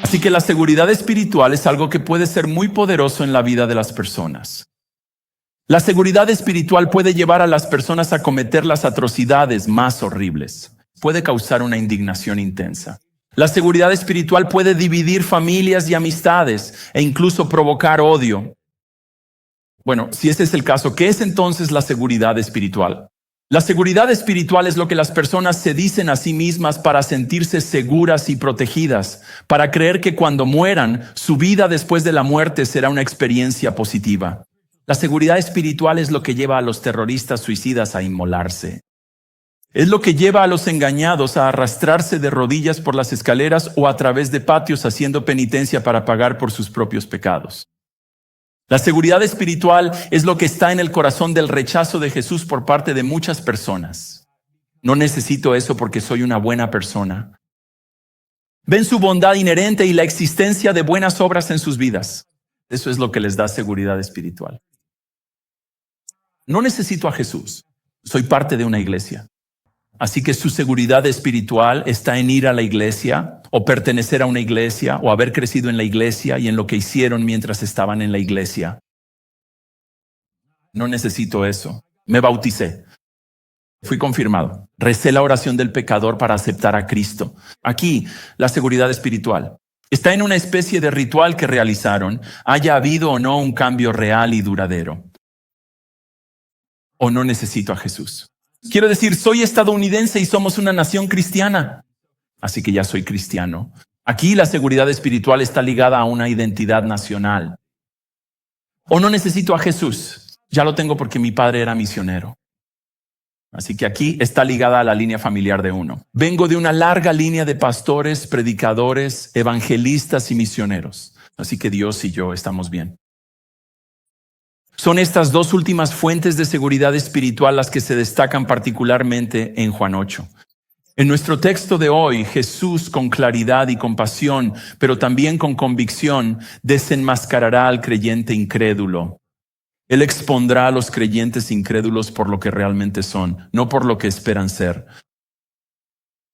Así que la seguridad espiritual es algo que puede ser muy poderoso en la vida de las personas. La seguridad espiritual puede llevar a las personas a cometer las atrocidades más horribles. Puede causar una indignación intensa. La seguridad espiritual puede dividir familias y amistades e incluso provocar odio. Bueno, si ese es el caso, ¿qué es entonces la seguridad espiritual? La seguridad espiritual es lo que las personas se dicen a sí mismas para sentirse seguras y protegidas, para creer que cuando mueran, su vida después de la muerte será una experiencia positiva. La seguridad espiritual es lo que lleva a los terroristas suicidas a inmolarse. Es lo que lleva a los engañados a arrastrarse de rodillas por las escaleras o a través de patios haciendo penitencia para pagar por sus propios pecados. La seguridad espiritual es lo que está en el corazón del rechazo de Jesús por parte de muchas personas. No necesito eso porque soy una buena persona. Ven su bondad inherente y la existencia de buenas obras en sus vidas. Eso es lo que les da seguridad espiritual. No necesito a Jesús. Soy parte de una iglesia. Así que su seguridad espiritual está en ir a la iglesia o pertenecer a una iglesia o haber crecido en la iglesia y en lo que hicieron mientras estaban en la iglesia. No necesito eso. Me bauticé. Fui confirmado. Recé la oración del pecador para aceptar a Cristo. Aquí, la seguridad espiritual está en una especie de ritual que realizaron, haya habido o no un cambio real y duradero. O no necesito a Jesús. Quiero decir, soy estadounidense y somos una nación cristiana. Así que ya soy cristiano. Aquí la seguridad espiritual está ligada a una identidad nacional. O no necesito a Jesús. Ya lo tengo porque mi padre era misionero. Así que aquí está ligada a la línea familiar de uno. Vengo de una larga línea de pastores, predicadores, evangelistas y misioneros. Así que Dios y yo estamos bien. Son estas dos últimas fuentes de seguridad espiritual las que se destacan particularmente en Juan 8. En nuestro texto de hoy, Jesús con claridad y compasión, pero también con convicción, desenmascarará al creyente incrédulo. Él expondrá a los creyentes incrédulos por lo que realmente son, no por lo que esperan ser.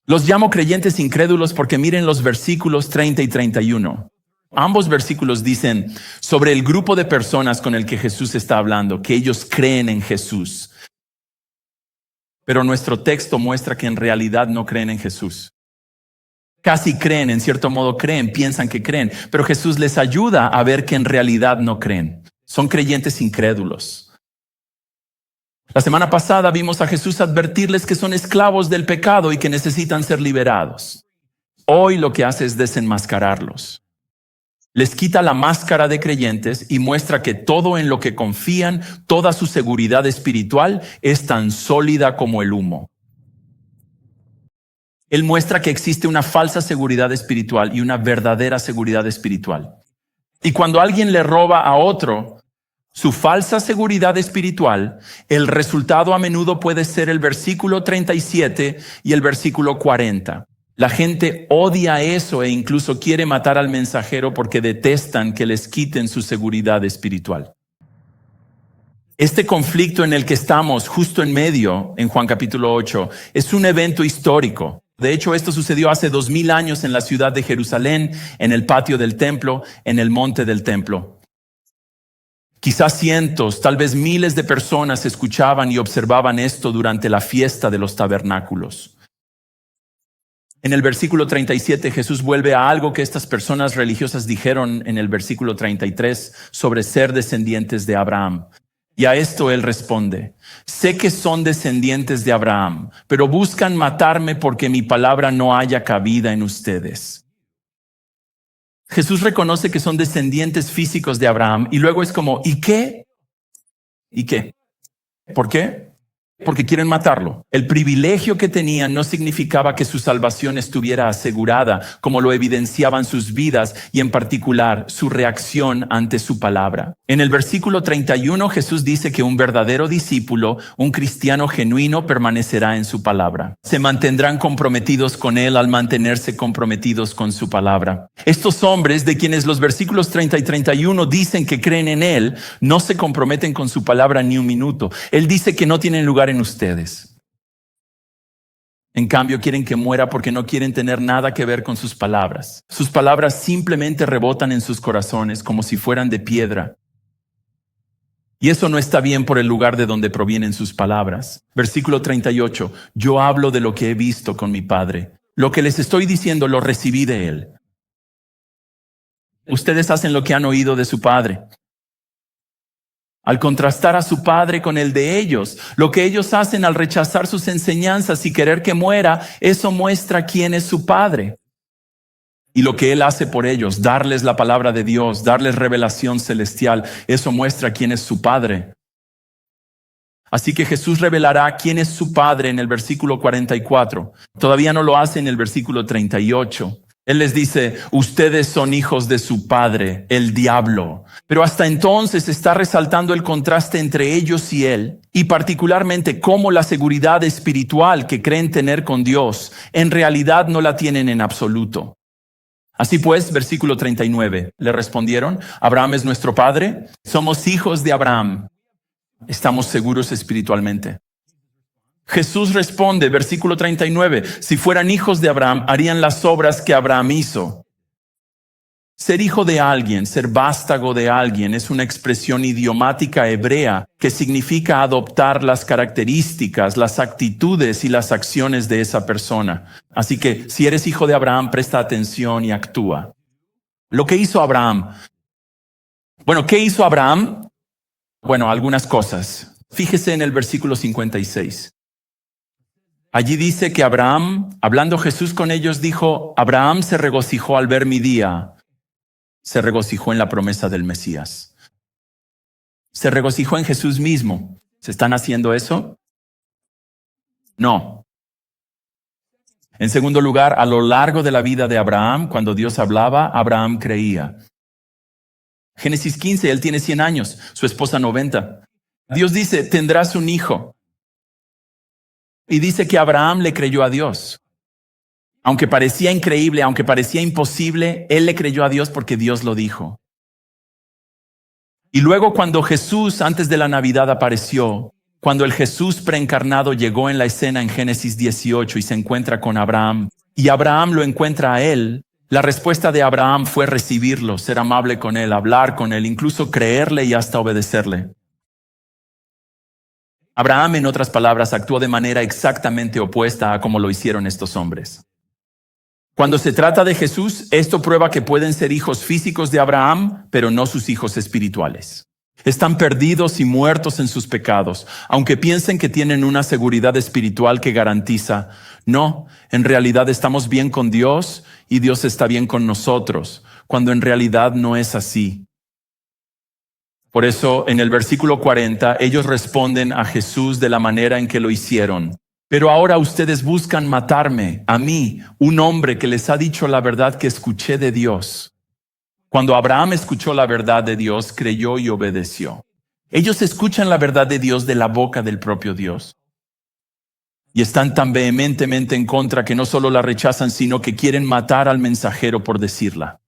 Los llamo creyentes incrédulos porque miren los versículos 30 y 31. Ambos versículos dicen sobre el grupo de personas con el que Jesús está hablando, que ellos creen en Jesús. Pero nuestro texto muestra que en realidad no creen en Jesús. Casi creen, en cierto modo creen, piensan que creen, pero Jesús les ayuda a ver que en realidad no creen. Son creyentes incrédulos. La semana pasada vimos a Jesús advertirles que son esclavos del pecado y que necesitan ser liberados. Hoy lo que hace es desenmascararlos. Les quita la máscara de creyentes y muestra que todo en lo que confían, toda su seguridad espiritual es tan sólida como el humo. Él muestra que existe una falsa seguridad espiritual y una verdadera seguridad espiritual. Y cuando alguien le roba a otro su falsa seguridad espiritual, el resultado a menudo puede ser el versículo 37 y el versículo 40. La gente odia eso e incluso quiere matar al mensajero porque detestan que les quiten su seguridad espiritual. Este conflicto en el que estamos justo en medio, en Juan capítulo 8, es un evento histórico. De hecho, esto sucedió hace 2000 años en la ciudad de Jerusalén, en el patio del templo, en el monte del templo. Quizás cientos, tal vez miles de personas escuchaban y observaban esto durante la fiesta de los tabernáculos. En el versículo 37, Jesús vuelve a algo que estas personas religiosas dijeron en el versículo 33 sobre ser descendientes de Abraham. Y a esto él responde: sé que son descendientes de Abraham, pero buscan matarme porque mi palabra no haya cabida en ustedes. Jesús reconoce que son descendientes físicos de Abraham y luego es como, ¿y qué? ¿Y qué? ¿Por qué? Porque quieren matarlo. El privilegio que tenían no significaba que su salvación estuviera asegurada, como lo evidenciaban sus vidas y en particular su reacción ante su palabra. En el versículo 31 Jesús dice que un verdadero discípulo, un cristiano genuino, permanecerá en su palabra. Se mantendrán comprometidos con él al mantenerse comprometidos con su palabra. Estos hombres de quienes los versículos 30 y 31 dicen que creen en él, no se comprometen con su palabra ni un minuto. Él dice que no tienen lugar en ustedes. En cambio, quieren que muera porque no quieren tener nada que ver con sus palabras. Sus palabras simplemente rebotan en sus corazones como si fueran de piedra. Y eso no está bien por el lugar de donde provienen sus palabras. Versículo 38. Yo hablo de lo que he visto con mi Padre. Lo que les estoy diciendo lo recibí de Él. Ustedes hacen lo que han oído de su Padre. Al contrastar a su Padre con el de ellos, lo que ellos hacen al rechazar sus enseñanzas y querer que muera, eso muestra quién es su Padre. Y lo que Él hace por ellos, darles la palabra de Dios, darles revelación celestial, eso muestra quién es su Padre. Así que Jesús revelará quién es su Padre en el versículo 44. Todavía no lo hace en el versículo 38. Él les dice, ustedes son hijos de su padre, el diablo. Pero hasta entonces está resaltando el contraste entre ellos y Él, y particularmente cómo la seguridad espiritual que creen tener con Dios, en realidad no la tienen en absoluto. Así pues, versículo 39, le respondieron, Abraham es nuestro padre, somos hijos de Abraham, estamos seguros espiritualmente. Jesús responde, versículo 39, si fueran hijos de Abraham, harían las obras que Abraham hizo. Ser hijo de alguien, ser vástago de alguien, es una expresión idiomática hebrea que significa adoptar las características, las actitudes y las acciones de esa persona. Así que si eres hijo de Abraham, presta atención y actúa. Lo que hizo Abraham. Bueno, ¿qué hizo Abraham? Bueno, algunas cosas. Fíjese en el versículo 56. Allí dice que Abraham, hablando Jesús con ellos, dijo, Abraham se regocijó al ver mi día. Se regocijó en la promesa del Mesías. Se regocijó en Jesús mismo. ¿Se están haciendo eso? No. En segundo lugar, a lo largo de la vida de Abraham, cuando Dios hablaba, Abraham creía. Génesis 15, él tiene 100 años, su esposa 90. Dios dice, tendrás un hijo. Y dice que Abraham le creyó a Dios. Aunque parecía increíble, aunque parecía imposible, él le creyó a Dios porque Dios lo dijo. Y luego cuando Jesús, antes de la Navidad, apareció, cuando el Jesús preencarnado llegó en la escena en Génesis 18 y se encuentra con Abraham, y Abraham lo encuentra a él, la respuesta de Abraham fue recibirlo, ser amable con él, hablar con él, incluso creerle y hasta obedecerle. Abraham, en otras palabras, actuó de manera exactamente opuesta a como lo hicieron estos hombres. Cuando se trata de Jesús, esto prueba que pueden ser hijos físicos de Abraham, pero no sus hijos espirituales. Están perdidos y muertos en sus pecados, aunque piensen que tienen una seguridad espiritual que garantiza. No, en realidad estamos bien con Dios y Dios está bien con nosotros, cuando en realidad no es así. Por eso, en el versículo 40, ellos responden a Jesús de la manera en que lo hicieron. Pero ahora ustedes buscan matarme, a mí, un hombre que les ha dicho la verdad que escuché de Dios. Cuando Abraham escuchó la verdad de Dios, creyó y obedeció. Ellos escuchan la verdad de Dios de la boca del propio Dios. Y están tan vehementemente en contra que no solo la rechazan, sino que quieren matar al mensajero por decirla.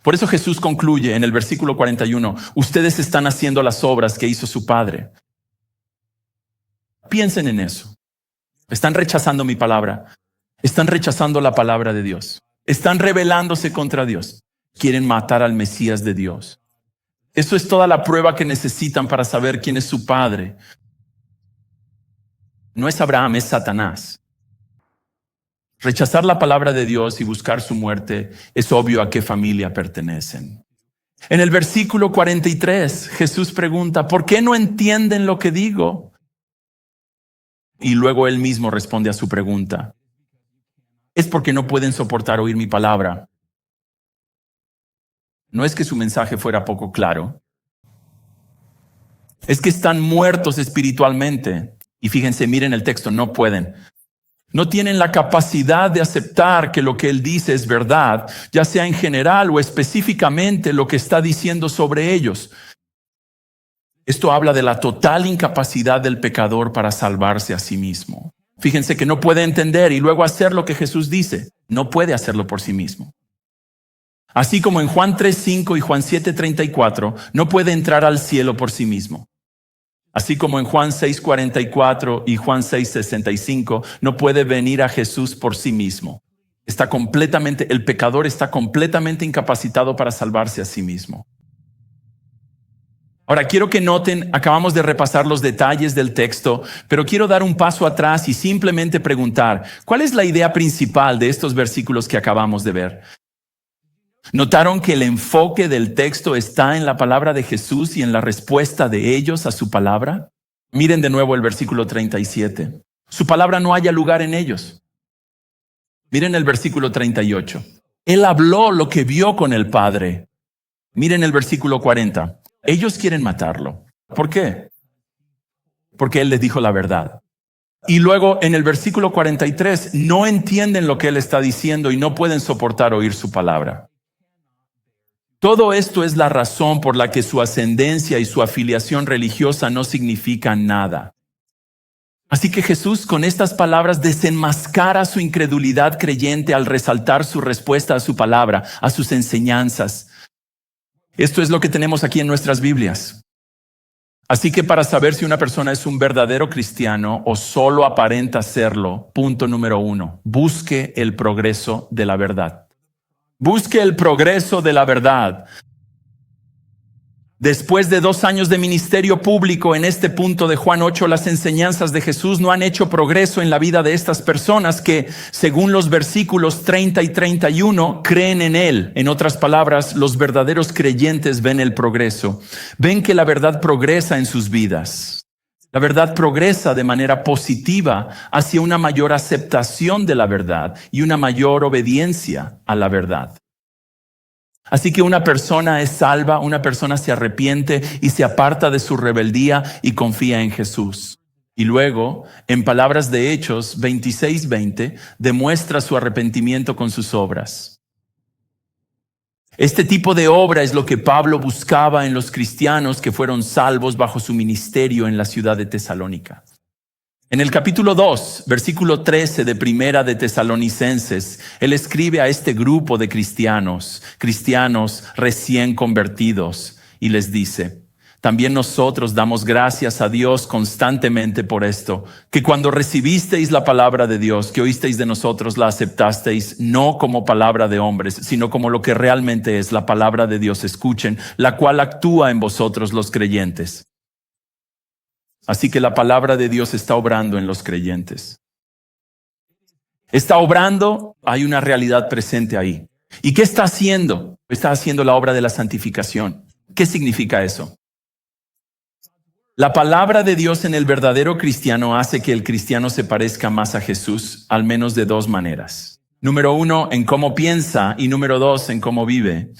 Por eso Jesús concluye en el versículo 41, ustedes están haciendo las obras que hizo su Padre. Piensen en eso. Están rechazando mi palabra. Están rechazando la palabra de Dios. Están rebelándose contra Dios. Quieren matar al Mesías de Dios. Eso es toda la prueba que necesitan para saber quién es su Padre. No es Abraham, es Satanás. Rechazar la palabra de Dios y buscar su muerte es obvio a qué familia pertenecen. En el versículo 43, Jesús pregunta, ¿por qué no entienden lo que digo? Y luego él mismo responde a su pregunta. Es porque no pueden soportar oír mi palabra. No es que su mensaje fuera poco claro. Es que están muertos espiritualmente. Y fíjense, miren el texto, no pueden. No tienen la capacidad de aceptar que lo que él dice es verdad, ya sea en general o específicamente lo que está diciendo sobre ellos. Esto habla de la total incapacidad del pecador para salvarse a sí mismo. Fíjense que no puede entender y luego hacer lo que Jesús dice. No puede hacerlo por sí mismo. Así como en Juan 3:5 y Juan 7:34, no puede entrar al cielo por sí mismo. Así como en Juan 6:44 y Juan 6:65, no puede venir a Jesús por sí mismo. El pecador está completamente incapacitado para salvarse a sí mismo. Ahora, quiero que noten, acabamos de repasar los detalles del texto, pero quiero dar un paso atrás y simplemente preguntar, ¿cuál es la idea principal de estos versículos que acabamos de ver? ¿Notaron que el enfoque del texto está en la palabra de Jesús y en la respuesta de ellos a su palabra? Miren de nuevo el versículo 37. Su palabra no haya lugar en ellos. Miren el versículo 38. Él habló lo que vio con el Padre. Miren el versículo 40. Ellos quieren matarlo. ¿Por qué? Porque Él les dijo la verdad. Y luego en el versículo 43 no entienden lo que Él está diciendo y no pueden soportar oír su palabra. Todo esto es la razón por la que su ascendencia y su afiliación religiosa no significan nada. Así que Jesús con estas palabras desenmascara su incredulidad creyente al resaltar su respuesta a su palabra, a sus enseñanzas. Esto es lo que tenemos aquí en nuestras Biblias. Así que para saber si una persona es un verdadero cristiano o solo aparenta serlo, punto número 1, busque el progreso de la verdad. Busque el progreso de la verdad. Después de 2 años de ministerio público en este punto de Juan 8, las enseñanzas de Jesús no han hecho progreso en la vida de estas personas que, según los versículos 30 y 31, creen en Él. En otras palabras, los verdaderos creyentes ven el progreso. Ven que la verdad progresa en sus vidas. La verdad progresa de manera positiva hacia una mayor aceptación de la verdad y una mayor obediencia a la verdad. Así que una persona es salva, una persona se arrepiente y se aparta de su rebeldía y confía en Jesús. Y luego, en palabras de Hechos 26:20, demuestra su arrepentimiento con sus obras. Este tipo de obra es lo que Pablo buscaba en los cristianos que fueron salvos bajo su ministerio en la ciudad de Tesalónica. En el capítulo 2, versículo 13 de Primera de Tesalonicenses, él escribe a este grupo de cristianos recién convertidos, y les dice, también nosotros damos gracias a Dios constantemente por esto, que cuando recibisteis la palabra de Dios, que oísteis de nosotros, la aceptasteis no como palabra de hombres, sino como lo que realmente es la palabra de Dios. Escuchen, la cual actúa en vosotros los creyentes. Así que la palabra de Dios está obrando en los creyentes. Está obrando, hay una realidad presente ahí. ¿Y qué está haciendo? Está haciendo la obra de la santificación. ¿Qué significa eso? La palabra de Dios en el verdadero cristiano hace que el cristiano se parezca más a Jesús, al menos de 2 maneras. Número 1, en cómo piensa, y número 2, en cómo vive.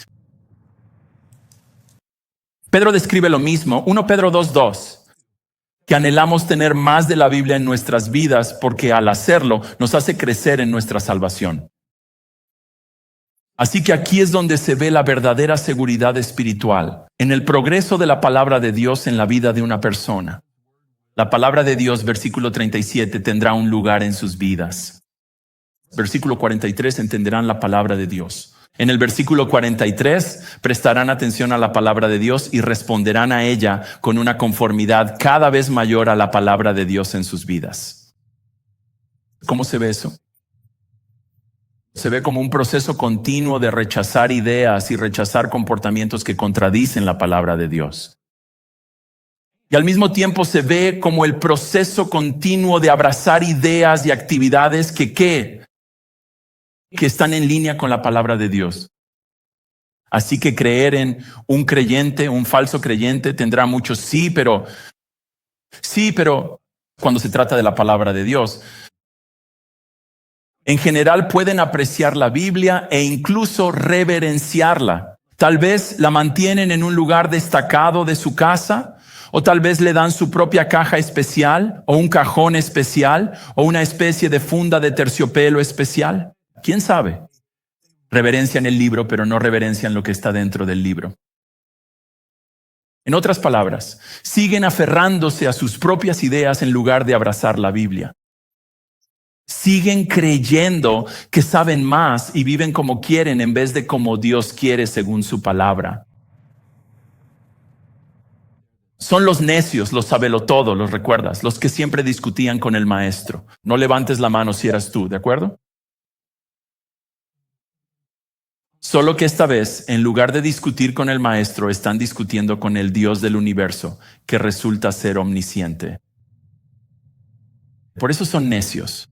Pedro describe lo mismo, 1 Pedro 2:2. Que anhelamos tener más de la Biblia en nuestras vidas porque al hacerlo nos hace crecer en nuestra salvación. Así que aquí es donde se ve la verdadera seguridad espiritual, en el progreso de la palabra de Dios en la vida de una persona. La palabra de Dios, versículo 37, tendrá un lugar en sus vidas. Versículo 43, entenderán la palabra de Dios. En el versículo 43, prestarán atención a la palabra de Dios y responderán a ella con una conformidad cada vez mayor a la palabra de Dios en sus vidas. ¿Cómo se ve eso? Se ve como un proceso continuo de rechazar ideas y rechazar comportamientos que contradicen la palabra de Dios. Y al mismo tiempo se ve como el proceso continuo de abrazar ideas y actividades que están en línea con la palabra de Dios. Así que creer en un creyente, un falso creyente, tendrá muchos sí, pero cuando se trata de la palabra de Dios. En general pueden apreciar la Biblia e incluso reverenciarla. Tal vez la mantienen en un lugar destacado de su casa, o tal vez le dan su propia caja especial, o un cajón especial, o una especie de funda de terciopelo especial. ¿Quién sabe? Reverencian el libro, pero no reverencian lo que está dentro del libro. En otras palabras, siguen aferrándose a sus propias ideas en lugar de abrazar la Biblia. Siguen creyendo que saben más y viven como quieren en vez de como Dios quiere según su palabra. Son los necios, los sabelotodo, los recuerdas, los que siempre discutían con el maestro. No levantes la mano si eras tú, ¿de acuerdo? Solo que esta vez, en lugar de discutir con el maestro, están discutiendo con el Dios del universo, que resulta ser omnisciente. Por eso son necios.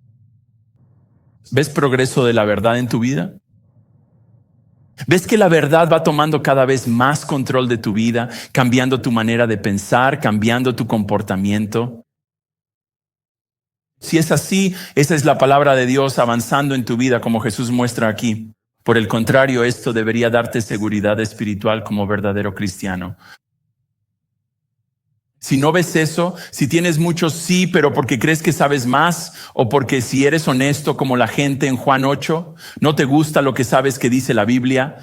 ¿Ves progreso de la verdad en tu vida? ¿Ves que la verdad va tomando cada vez más control de tu vida, cambiando tu manera de pensar, cambiando tu comportamiento? Si es así, esa es la palabra de Dios avanzando en tu vida, como Jesús muestra aquí. Por el contrario, esto debería darte seguridad espiritual como verdadero cristiano. Si no ves eso, si tienes mucho sí, pero porque crees que sabes más, o porque si eres honesto como la gente en Juan 8, no te gusta lo que sabes que dice la Biblia,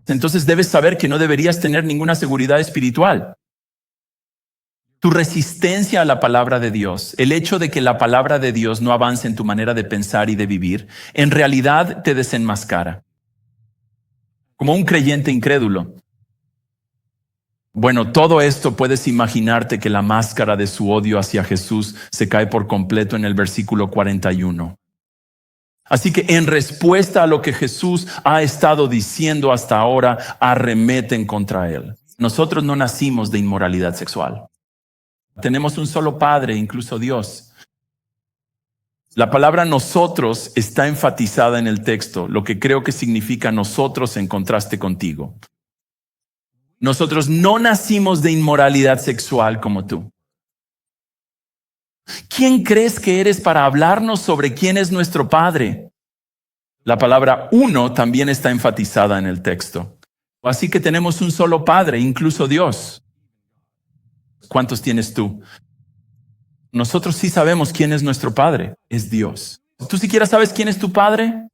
entonces debes saber que no deberías tener ninguna seguridad espiritual. Tu resistencia a la palabra de Dios, el hecho de que la palabra de Dios no avance en tu manera de pensar y de vivir, en realidad te desenmascara. Como un creyente incrédulo. Bueno, todo esto puedes imaginarte que la máscara de su odio hacia Jesús se cae por completo en el versículo 41. Así que en respuesta a lo que Jesús ha estado diciendo hasta ahora, arremeten contra él. Nosotros no nacimos de inmoralidad sexual. Tenemos un solo Padre, incluso Dios. La palabra nosotros está enfatizada en el texto, lo que creo que significa nosotros en contraste contigo. Nosotros no nacimos de inmoralidad sexual como tú. ¿Quién crees que eres para hablarnos sobre quién es nuestro Padre? La palabra uno también está enfatizada en el texto. Así que tenemos un solo Padre, incluso Dios. ¿Cuántos tienes tú? Nosotros sí sabemos quién es nuestro Padre, es Dios. ¿Tú siquiera sabes quién es tu Padre?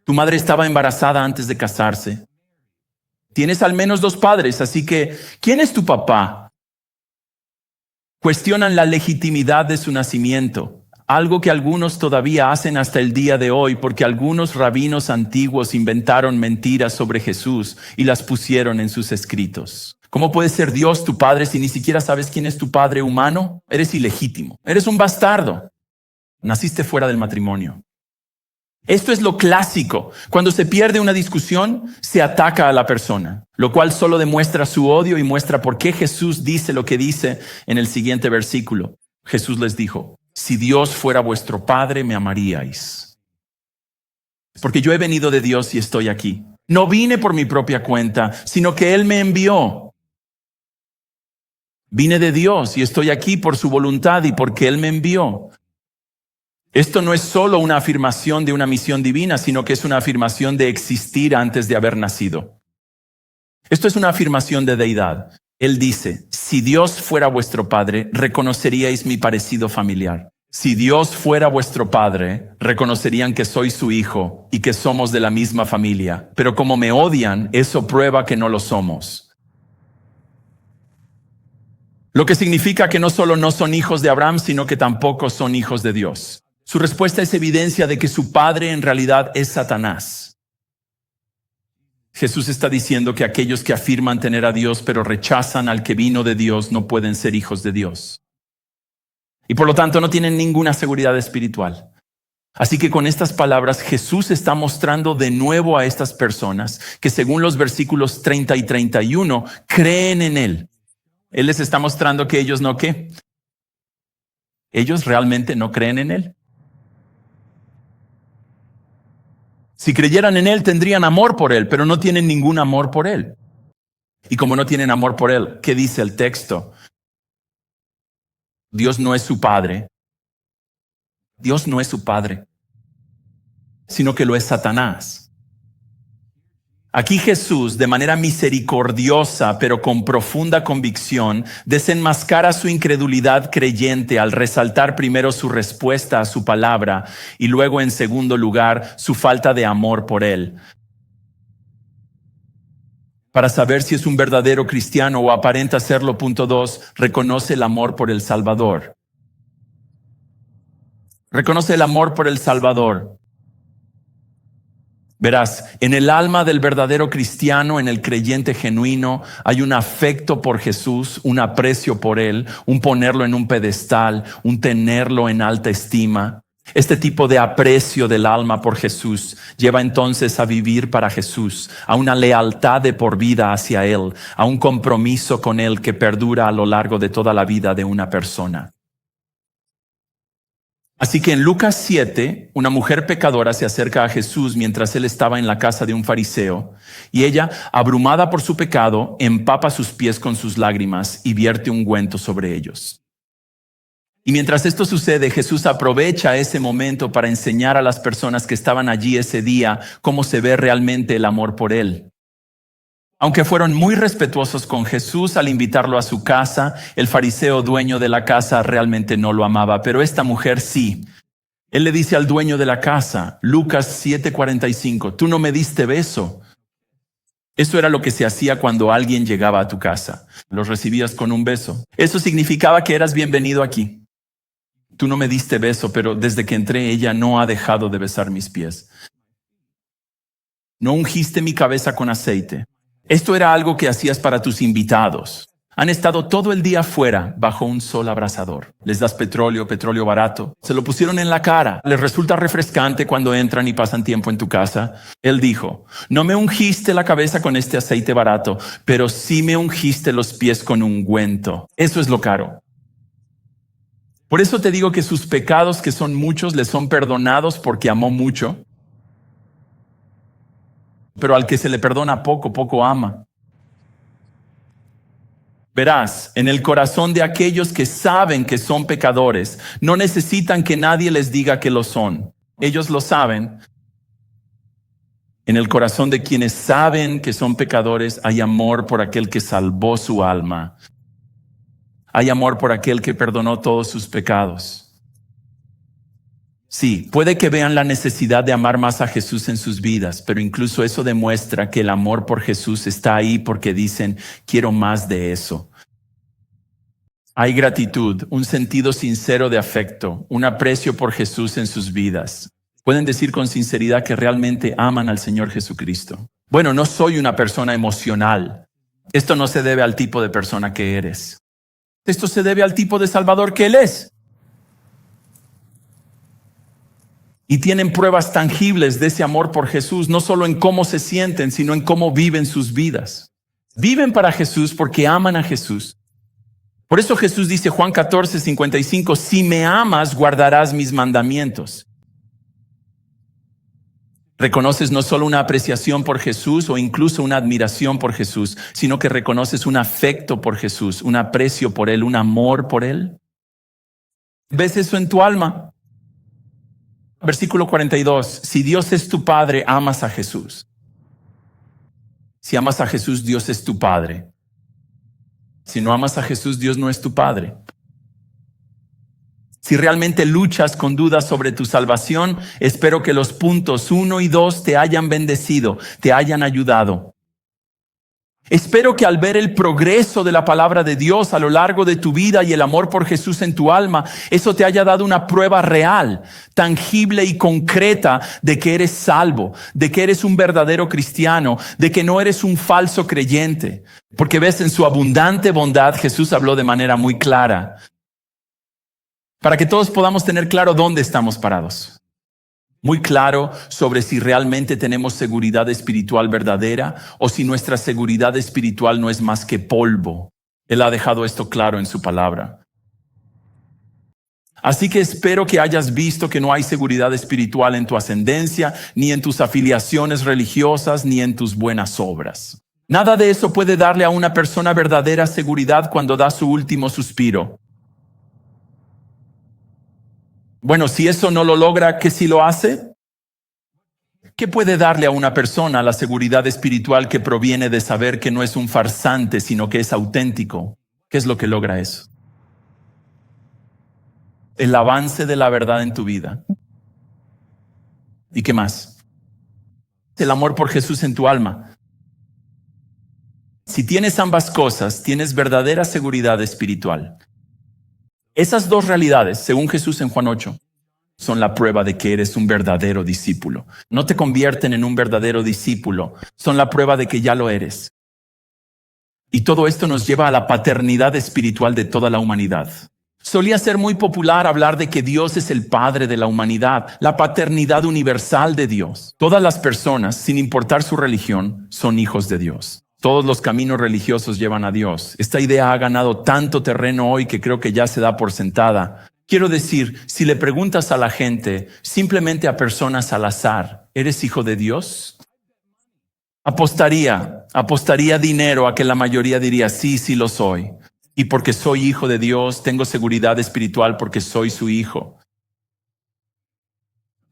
Tu madre estaba embarazada antes de casarse. Tienes al menos 2 padres, así que, ¿quién es tu papá? Cuestionan la legitimidad de su nacimiento, algo que algunos todavía hacen hasta el día de hoy porque algunos rabinos antiguos inventaron mentiras sobre Jesús y las pusieron en sus escritos. ¿Cómo puede ser Dios tu padre si ni siquiera sabes quién es tu padre humano? Eres ilegítimo, eres un bastardo. Naciste fuera del matrimonio. Esto es lo clásico. Cuando se pierde una discusión, se ataca a la persona, lo cual solo demuestra su odio y muestra por qué Jesús dice lo que dice en el siguiente versículo. Jesús les dijo, si Dios fuera vuestro Padre, me amaríais. Porque yo he venido de Dios y estoy aquí. No vine por mi propia cuenta, sino que Él me envió. Vine de Dios y estoy aquí por su voluntad y porque Él me envió. Esto no es solo una afirmación de una misión divina, sino que es una afirmación de existir antes de haber nacido. Esto es una afirmación de deidad. Él dice, si Dios fuera vuestro Padre, reconoceríais mi parecido familiar. Si Dios fuera vuestro Padre, reconocerían que soy su hijo y que somos de la misma familia. Pero como me odian, eso prueba que no lo somos. Lo que significa que no solo no son hijos de Abraham, sino que tampoco son hijos de Dios. Su respuesta es evidencia de que su padre en realidad es Satanás. Jesús está diciendo que aquellos que afirman tener a Dios pero rechazan al que vino de Dios no pueden ser hijos de Dios. Y por lo tanto no tienen ninguna seguridad espiritual. Así que con estas palabras Jesús está mostrando de nuevo a estas personas que según los versículos 30 y 31 creen en Él. Él les está mostrando que ellos no ¿qué? Ellos realmente no creen en Él. Si creyeran en Él, tendrían amor por Él, pero no tienen ningún amor por Él. Y como no tienen amor por Él, ¿qué dice el texto? Dios no es su Padre. Dios no es su Padre, sino que lo es Satanás. Aquí Jesús, de manera misericordiosa, pero con profunda convicción, desenmascara su incredulidad creyente al resaltar primero su respuesta a su palabra y luego, en segundo lugar, su falta de amor por Él. Para saber si es un verdadero cristiano o aparenta serlo, punto 2, reconoce el amor por el Salvador. Reconoce el amor por el Salvador. Verás, en el alma del verdadero cristiano, en el creyente genuino, hay un afecto por Jesús, un aprecio por Él, un ponerlo en un pedestal, un tenerlo en alta estima. Este tipo de aprecio del alma por Jesús lleva entonces a vivir para Jesús, a una lealtad de por vida hacia Él, a un compromiso con Él que perdura a lo largo de toda la vida de una persona. Así que en Lucas 7, una mujer pecadora se acerca a Jesús mientras él estaba en la casa de un fariseo, y ella, abrumada por su pecado, empapa sus pies con sus lágrimas y vierte ungüento sobre ellos. Y mientras esto sucede, Jesús aprovecha ese momento para enseñar a las personas que estaban allí ese día cómo se ve realmente el amor por Él. Aunque fueron muy respetuosos con Jesús al invitarlo a su casa, el fariseo dueño de la casa realmente no lo amaba, pero esta mujer sí. Él le dice al dueño de la casa, Lucas 7:45, tú no me diste beso. Eso era lo que se hacía cuando alguien llegaba a tu casa. Los recibías con un beso. Eso significaba que eras bienvenido aquí. Tú no me diste beso, pero desde que entré ella no ha dejado de besar mis pies. No ungiste mi cabeza con aceite. Esto era algo que hacías para tus invitados. Han estado todo el día afuera bajo un sol abrasador. Les das petróleo barato. Se lo pusieron en la cara. Les resulta refrescante cuando entran y pasan tiempo en tu casa. Él dijo, no me ungiste la cabeza con este aceite barato, pero sí me ungiste los pies con ungüento. Eso es lo caro. Por eso te digo que sus pecados, que son muchos, les son perdonados porque amó mucho. Pero al que se le perdona poco, poco ama. Verás, en el corazón de aquellos que saben que son pecadores, no necesitan que nadie les diga que lo son. Ellos lo saben. En el corazón de quienes saben que son pecadores, hay amor por aquel que salvó su alma. Hay amor por aquel que perdonó todos sus pecados. Sí, puede que vean la necesidad de amar más a Jesús en sus vidas, pero incluso eso demuestra que el amor por Jesús está ahí porque dicen, quiero más de eso. Hay gratitud, un sentido sincero de afecto, un aprecio por Jesús en sus vidas. Pueden decir con sinceridad que realmente aman al Señor Jesucristo. Bueno, no soy una persona emocional. Esto no se debe al tipo de persona que eres. Esto se debe al tipo de Salvador que Él es. Y tienen pruebas tangibles de ese amor por Jesús, no solo en cómo se sienten, sino en cómo viven sus vidas. Viven para Jesús porque aman a Jesús. Por eso Jesús dice, Juan 14:55, si me amas, guardarás mis mandamientos. Reconoces no solo una apreciación por Jesús o incluso una admiración por Jesús, sino que reconoces un afecto por Jesús, un aprecio por Él, un amor por Él. ¿Ves eso en tu alma? Versículo 42, si Dios es tu Padre, amas a Jesús. Si amas a Jesús, Dios es tu Padre. Si no amas a Jesús, Dios no es tu Padre. Si realmente luchas con dudas sobre tu salvación, espero que los puntos 1 y 2 te hayan bendecido, te hayan ayudado. Espero que al ver el progreso de la palabra de Dios a lo largo de tu vida y el amor por Jesús en tu alma, eso te haya dado una prueba real, tangible y concreta de que eres salvo, de que eres un verdadero cristiano, de que no eres un falso creyente. Porque ves, en su abundante bondad, Jesús habló de manera muy clara, para que todos podamos tener claro dónde estamos parados. Muy claro sobre si realmente tenemos seguridad espiritual verdadera o si nuestra seguridad espiritual no es más que polvo. Él ha dejado esto claro en su palabra. Así que espero que hayas visto que no hay seguridad espiritual en tu ascendencia, ni en tus afiliaciones religiosas, ni en tus buenas obras. Nada de eso puede darle a una persona verdadera seguridad cuando da su último suspiro. Bueno, si eso no lo logra, ¿qué sí lo hace? ¿Qué puede darle a una persona la seguridad espiritual que proviene de saber que no es un farsante, sino que es auténtico? ¿Qué es lo que logra eso? El avance de la verdad en tu vida. ¿Y qué más? El amor por Jesús en tu alma. Si tienes ambas cosas, tienes verdadera seguridad espiritual. Esas dos realidades, según Jesús en Juan 8, son la prueba de que eres un verdadero discípulo. No te convierten en un verdadero discípulo, son la prueba de que ya lo eres. Y todo esto nos lleva a la paternidad espiritual de toda la humanidad. Solía ser muy popular hablar de que Dios es el Padre de la humanidad, la paternidad universal de Dios. Todas las personas, sin importar su religión, son hijos de Dios. Todos los caminos religiosos llevan a Dios. Esta idea ha ganado tanto terreno hoy que creo que ya se da por sentada. Quiero decir, si le preguntas a la gente, simplemente a personas al azar, ¿eres hijo de Dios? Apostaría dinero a que la mayoría diría, sí, sí lo soy. Y porque soy hijo de Dios, tengo seguridad espiritual porque soy su hijo.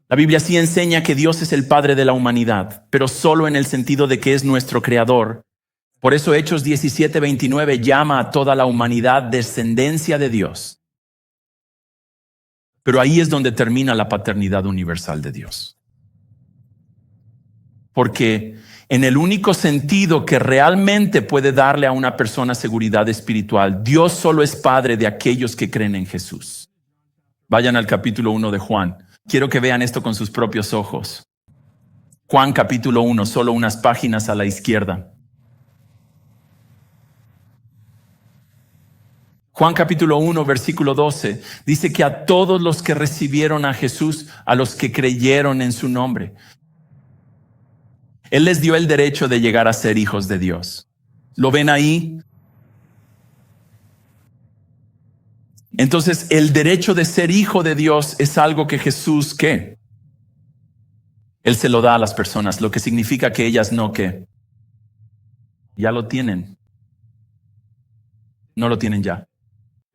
La Biblia sí enseña que Dios es el Padre de la humanidad, pero solo en el sentido de que es nuestro Creador. Por eso Hechos 17:29 llama a toda la humanidad descendencia de Dios. Pero ahí es donde termina la paternidad universal de Dios. Porque en el único sentido que realmente puede darle a una persona seguridad espiritual, Dios solo es Padre de aquellos que creen en Jesús. Vayan al capítulo 1 de Juan. Quiero que vean esto con sus propios ojos. Juan capítulo 1, solo unas páginas a la izquierda. Juan capítulo 1, versículo 12, dice que a todos los que recibieron a Jesús, a los que creyeron en su nombre, Él les dio el derecho de llegar a ser hijos de Dios. ¿Lo ven ahí? Entonces, el derecho de ser hijo de Dios es algo que Jesús, ¿qué? Él se lo da a las personas, lo que significa que ellas no, ¿qué? Ya lo tienen. No lo tienen ya.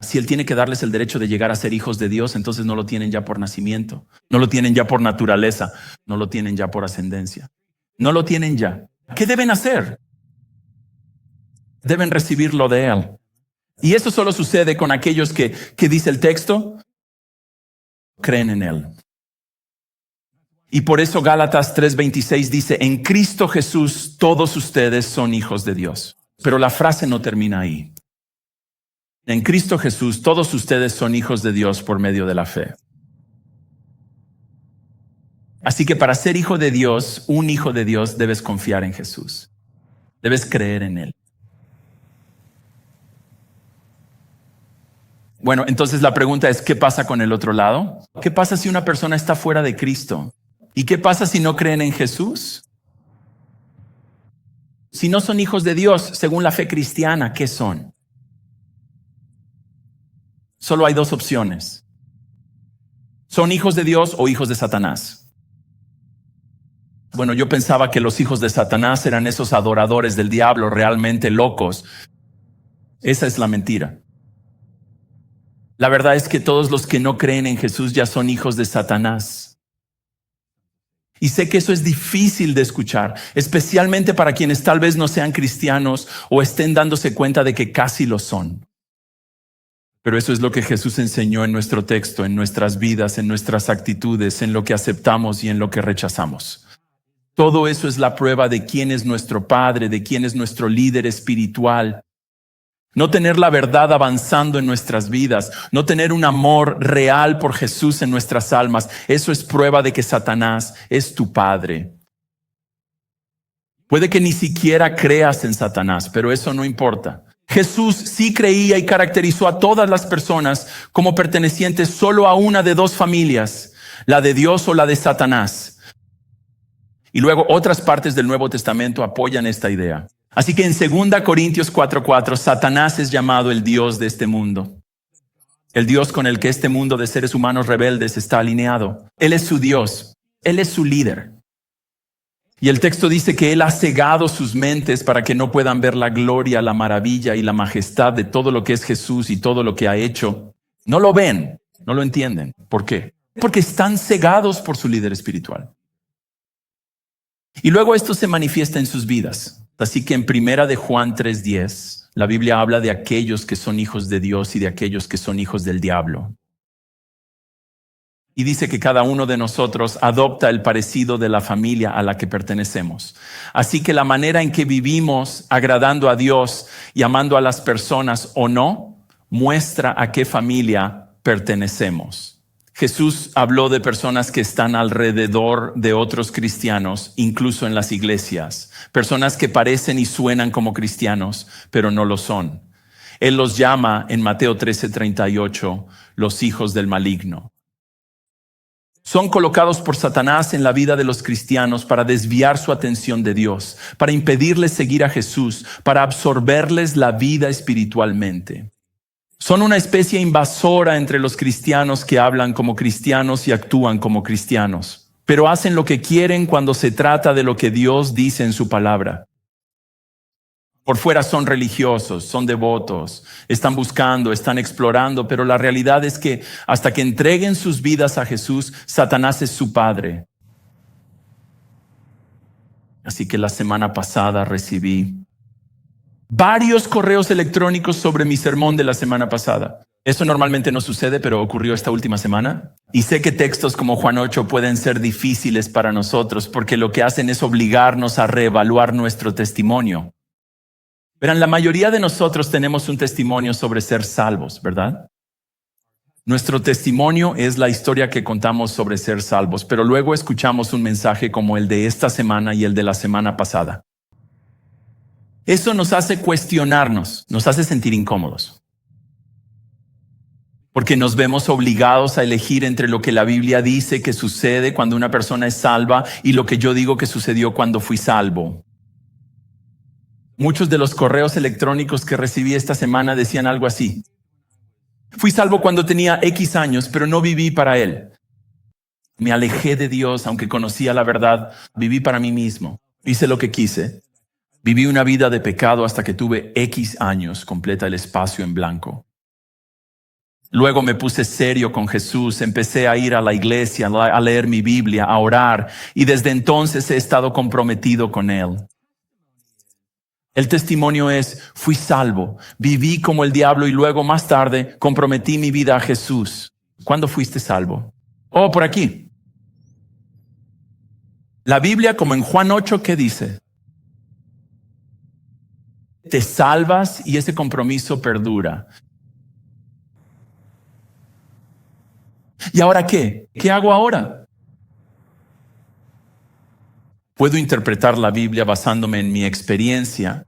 Si Él tiene que darles el derecho de llegar a ser hijos de Dios, entonces no lo tienen ya por nacimiento, no lo tienen ya por naturaleza, no lo tienen ya por ascendencia. No lo tienen ya. ¿Qué deben hacer? Deben recibirlo de Él. Y eso solo sucede con aquellos que dice el texto, creen en Él. Y por eso Gálatas 3:26 dice, en Cristo Jesús todos ustedes son hijos de Dios. Pero la frase no termina ahí. En Cristo Jesús todos ustedes son hijos de Dios por medio de la fe. Así que para ser hijo de Dios, un hijo de Dios, debes confiar en Jesús. Debes creer en Él. Bueno, entonces la pregunta es, ¿qué pasa con el otro lado? ¿Qué pasa si una persona está fuera de Cristo? ¿Y qué pasa si no creen en Jesús? Si no son hijos de Dios, según la fe cristiana, ¿qué son? Solo hay dos opciones. ¿Son hijos de Dios o hijos de Satanás? Bueno, yo pensaba que los hijos de Satanás eran esos adoradores del diablo realmente locos. Esa es la mentira. La verdad es que todos los que no creen en Jesús ya son hijos de Satanás. Y sé que eso es difícil de escuchar, especialmente para quienes tal vez no sean cristianos o estén dándose cuenta de que casi lo son. Pero eso es lo que Jesús enseñó en nuestro texto, en nuestras vidas, en nuestras actitudes, en lo que aceptamos y en lo que rechazamos. Todo eso es la prueba de quién es nuestro Padre, de quién es nuestro líder espiritual. No tener la verdad avanzando en nuestras vidas, no tener un amor real por Jesús en nuestras almas, eso es prueba de que Satanás es tu padre. Puede que ni siquiera creas en Satanás, pero eso no importa. Jesús sí creía y caracterizó a todas las personas como pertenecientes solo a una de dos familias, la de Dios o la de Satanás. Y luego otras partes del Nuevo Testamento apoyan esta idea. Así que en 2 Corintios 4:4, Satanás es llamado el Dios de este mundo. El Dios con el que este mundo de seres humanos rebeldes está alineado. Él es su Dios. Él es su líder. Y el texto dice que Él ha cegado sus mentes para que no puedan ver la gloria, la maravilla y la majestad de todo lo que es Jesús y todo lo que ha hecho. No lo ven, no lo entienden. ¿Por qué? Porque están cegados por su líder espiritual. Y luego esto se manifiesta en sus vidas. Así que en 1 de Juan 3:10, la Biblia habla de aquellos que son hijos de Dios y de aquellos que son hijos del diablo. Y dice que cada uno de nosotros adopta el parecido de la familia a la que pertenecemos. Así que la manera en que vivimos agradando a Dios y amando a las personas o no, muestra a qué familia pertenecemos. Jesús habló de personas que están alrededor de otros cristianos, incluso en las iglesias. Personas que parecen y suenan como cristianos, pero no lo son. Él los llama en Mateo 13:38 los hijos del maligno. Son colocados por Satanás en la vida de los cristianos para desviar su atención de Dios, para impedirles seguir a Jesús, para absorberles la vida espiritualmente. Son una especie invasora entre los cristianos que hablan como cristianos y actúan como cristianos, pero hacen lo que quieren cuando se trata de lo que Dios dice en su palabra. Por fuera son religiosos, son devotos, están buscando, están explorando, pero la realidad es que hasta que entreguen sus vidas a Jesús, Satanás es su padre. Así que la semana pasada recibí varios correos electrónicos sobre mi sermón de la semana pasada. Eso normalmente no sucede, pero ocurrió esta última semana. Y sé que textos como Juan 8 pueden ser difíciles para nosotros porque lo que hacen es obligarnos a reevaluar nuestro testimonio. Verán, la mayoría de nosotros tenemos un testimonio sobre ser salvos, ¿verdad? Nuestro testimonio es la historia que contamos sobre ser salvos, pero luego escuchamos un mensaje como el de esta semana y el de la semana pasada. Eso nos hace cuestionarnos, nos hace sentir incómodos. Porque nos vemos obligados a elegir entre lo que la Biblia dice que sucede cuando una persona es salva y lo que yo digo que sucedió cuando fui salvo. Muchos de los correos electrónicos que recibí esta semana decían algo así. Fui salvo cuando tenía X años, pero no viví para Él. Me alejé de Dios, aunque conocía la verdad. Viví para mí mismo. Hice lo que quise. Viví una vida de pecado hasta que tuve X años, completa el espacio en blanco. Luego me puse serio con Jesús, empecé a ir a la iglesia, a leer mi Biblia, a orar, y desde entonces he estado comprometido con Él. El testimonio es, fui salvo, viví como el diablo y luego más tarde comprometí mi vida a Jesús. ¿Cuándo fuiste salvo? Oh, por aquí. La Biblia, como en Juan 8, ¿qué dice? Te salvas y ese compromiso perdura. ¿Y ahora qué? ¿Qué hago ahora? Puedo interpretar la Biblia basándome en mi experiencia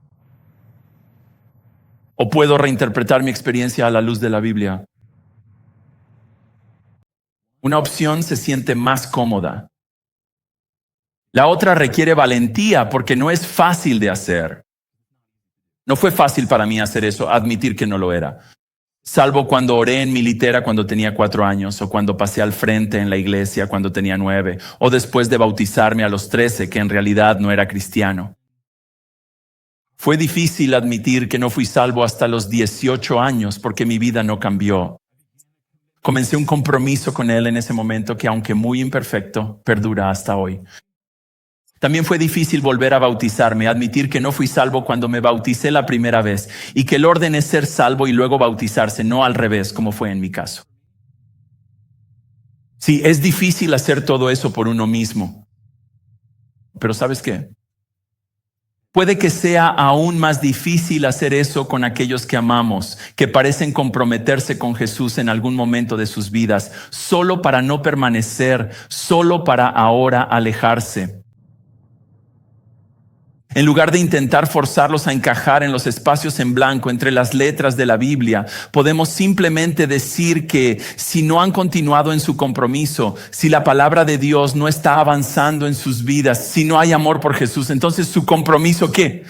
o puedo reinterpretar mi experiencia a la luz de la Biblia. Una opción se siente más cómoda. La otra requiere valentía porque no es fácil de hacer. No fue fácil para mí hacer eso, admitir que no lo era. Salvo cuando oré en mi litera cuando tenía 4 años, o cuando pasé al frente en la iglesia cuando tenía 9, o después de bautizarme a los 13, que en realidad no era cristiano. Fue difícil admitir que no fui salvo hasta los 18 años porque mi vida no cambió. Comencé un compromiso con Él en ese momento que, aunque muy imperfecto, perdura hasta hoy. También fue difícil volver a bautizarme, admitir que no fui salvo cuando me bauticé la primera vez y que el orden es ser salvo y luego bautizarse, no al revés, como fue en mi caso. Sí, es difícil hacer todo eso por uno mismo. Pero ¿sabes qué? Puede que sea aún más difícil hacer eso con aquellos que amamos, que parecen comprometerse con Jesús en algún momento de sus vidas, solo para no permanecer, solo para ahora alejarse. En lugar de intentar forzarlos a encajar en los espacios en blanco entre las letras de la Biblia, podemos simplemente decir que si no han continuado en su compromiso, si la palabra de Dios no está avanzando en sus vidas, si no hay amor por Jesús, entonces su compromiso, ¿qué?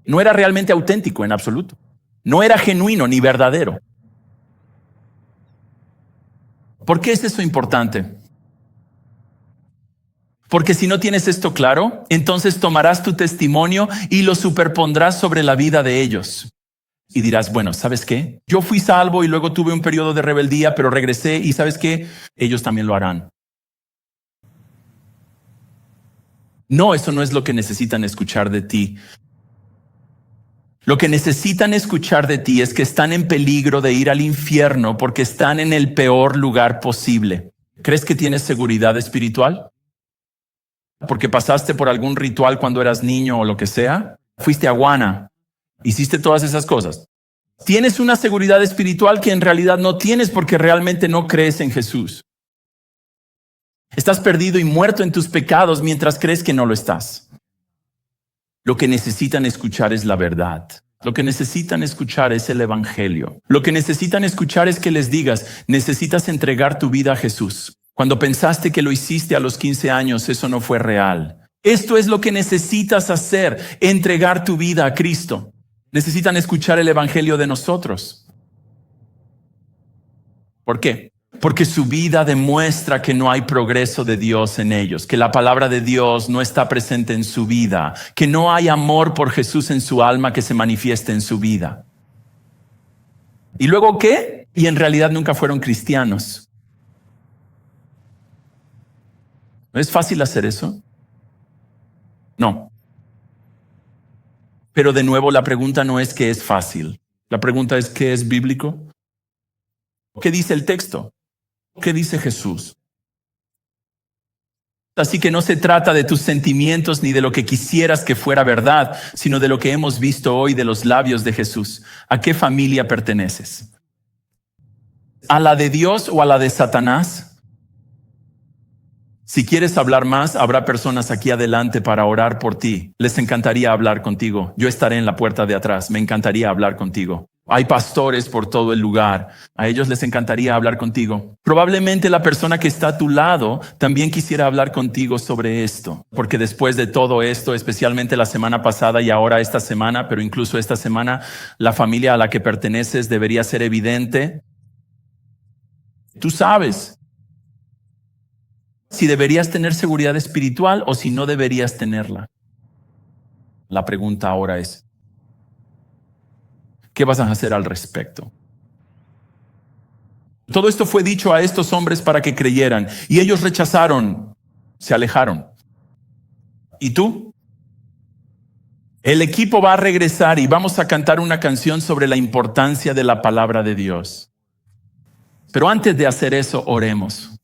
No era realmente auténtico en absoluto. No era genuino ni verdadero. ¿Por qué es eso importante? Porque si no tienes esto claro, entonces tomarás tu testimonio y lo superpondrás sobre la vida de ellos. Y dirás, bueno, ¿sabes qué? Yo fui salvo y luego tuve un periodo de rebeldía, pero regresé y ¿sabes qué? Ellos también lo harán. No, eso no es lo que necesitan escuchar de ti. Lo que necesitan escuchar de ti es que están en peligro de ir al infierno porque están en el peor lugar posible. ¿Crees que tienes seguridad espiritual? Porque pasaste por algún ritual cuando eras niño o lo que sea. Fuiste a Guana. Hiciste todas esas cosas. Tienes una seguridad espiritual que en realidad no tienes porque realmente no crees en Jesús. Estás perdido y muerto en tus pecados mientras crees que no lo estás. Lo que necesitan escuchar es la verdad. Lo que necesitan escuchar es el evangelio. Lo que necesitan escuchar es que les digas, necesitas entregar tu vida a Jesús. Cuando pensaste que lo hiciste a los 15 años, eso no fue real. Esto es lo que necesitas hacer, entregar tu vida a Cristo. Necesitan escuchar el evangelio de nosotros. ¿Por qué? Porque su vida demuestra que no hay progreso de Dios en ellos, que la palabra de Dios no está presente en su vida, que no hay amor por Jesús en su alma que se manifieste en su vida. ¿Y luego qué? Y en realidad nunca fueron cristianos. ¿No es fácil hacer eso? No. Pero de nuevo la pregunta no es que es fácil. La pregunta es ¿qué es bíblico? ¿Qué dice el texto? ¿Qué dice Jesús? Así que no se trata de tus sentimientos ni de lo que quisieras que fuera verdad, sino de lo que hemos visto hoy de los labios de Jesús. ¿A qué familia perteneces? ¿A la de Dios o a la de Satanás? Si quieres hablar más, habrá personas aquí adelante para orar por ti. Les encantaría hablar contigo. Yo estaré en la puerta de atrás. Me encantaría hablar contigo. Hay pastores por todo el lugar. A ellos les encantaría hablar contigo. Probablemente la persona que está a tu lado también quisiera hablar contigo sobre esto. Porque después de todo esto, especialmente la semana pasada y ahora esta semana, pero incluso esta semana, la familia a la que perteneces debería ser evidente. Tú sabes si deberías tener seguridad espiritual o si no deberías tenerla. La pregunta ahora es, ¿qué vas a hacer al respecto? Todo esto fue dicho a estos hombres para que creyeran, y ellos rechazaron, se alejaron. ¿Y tú? El equipo va a regresar y vamos a cantar una canción sobre la importancia de la palabra de Dios. Pero antes de hacer eso, oremos.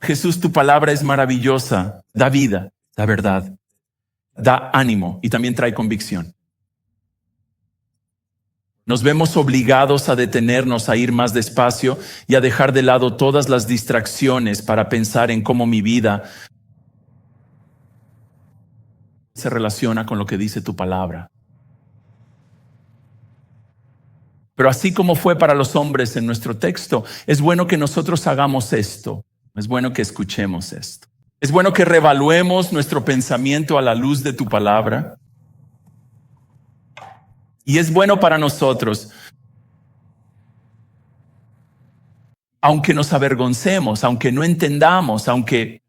Jesús, tu palabra es maravillosa, da vida, da verdad, da ánimo y también trae convicción. Nos vemos obligados a detenernos, a ir más despacio y a dejar de lado todas las distracciones para pensar en cómo mi vida se relaciona con lo que dice tu palabra. Pero así como fue para los hombres en nuestro texto, es bueno que nosotros hagamos esto. Es bueno que escuchemos esto. Es bueno que reevaluemos nuestro pensamiento a la luz de tu palabra. Y es bueno para nosotros, aunque nos avergoncemos, aunque no entendamos, aunque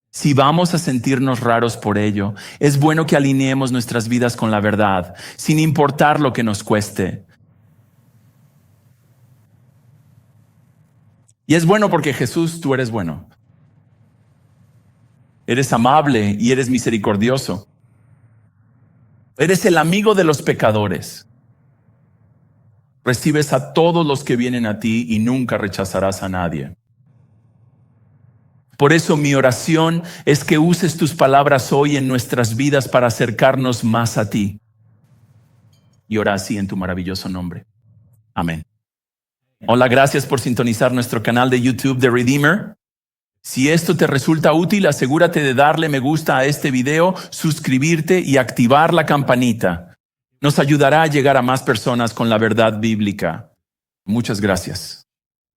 si vamos a sentirnos raros por ello, es bueno que alineemos nuestras vidas con la verdad, sin importar lo que nos cueste. Y es bueno porque Jesús, tú eres bueno. Eres amable y eres misericordioso. Eres el amigo de los pecadores. Recibes a todos los que vienen a ti y nunca rechazarás a nadie. Por eso mi oración es que uses tus palabras hoy en nuestras vidas para acercarnos más a ti. Y ora así en tu maravilloso nombre. Amén. Hola, gracias por sintonizar nuestro canal de YouTube de Redeemer. Si esto te resulta útil, asegúrate de darle me gusta a este video, suscribirte y activar la campanita. Nos ayudará a llegar a más personas con la verdad bíblica. Muchas gracias.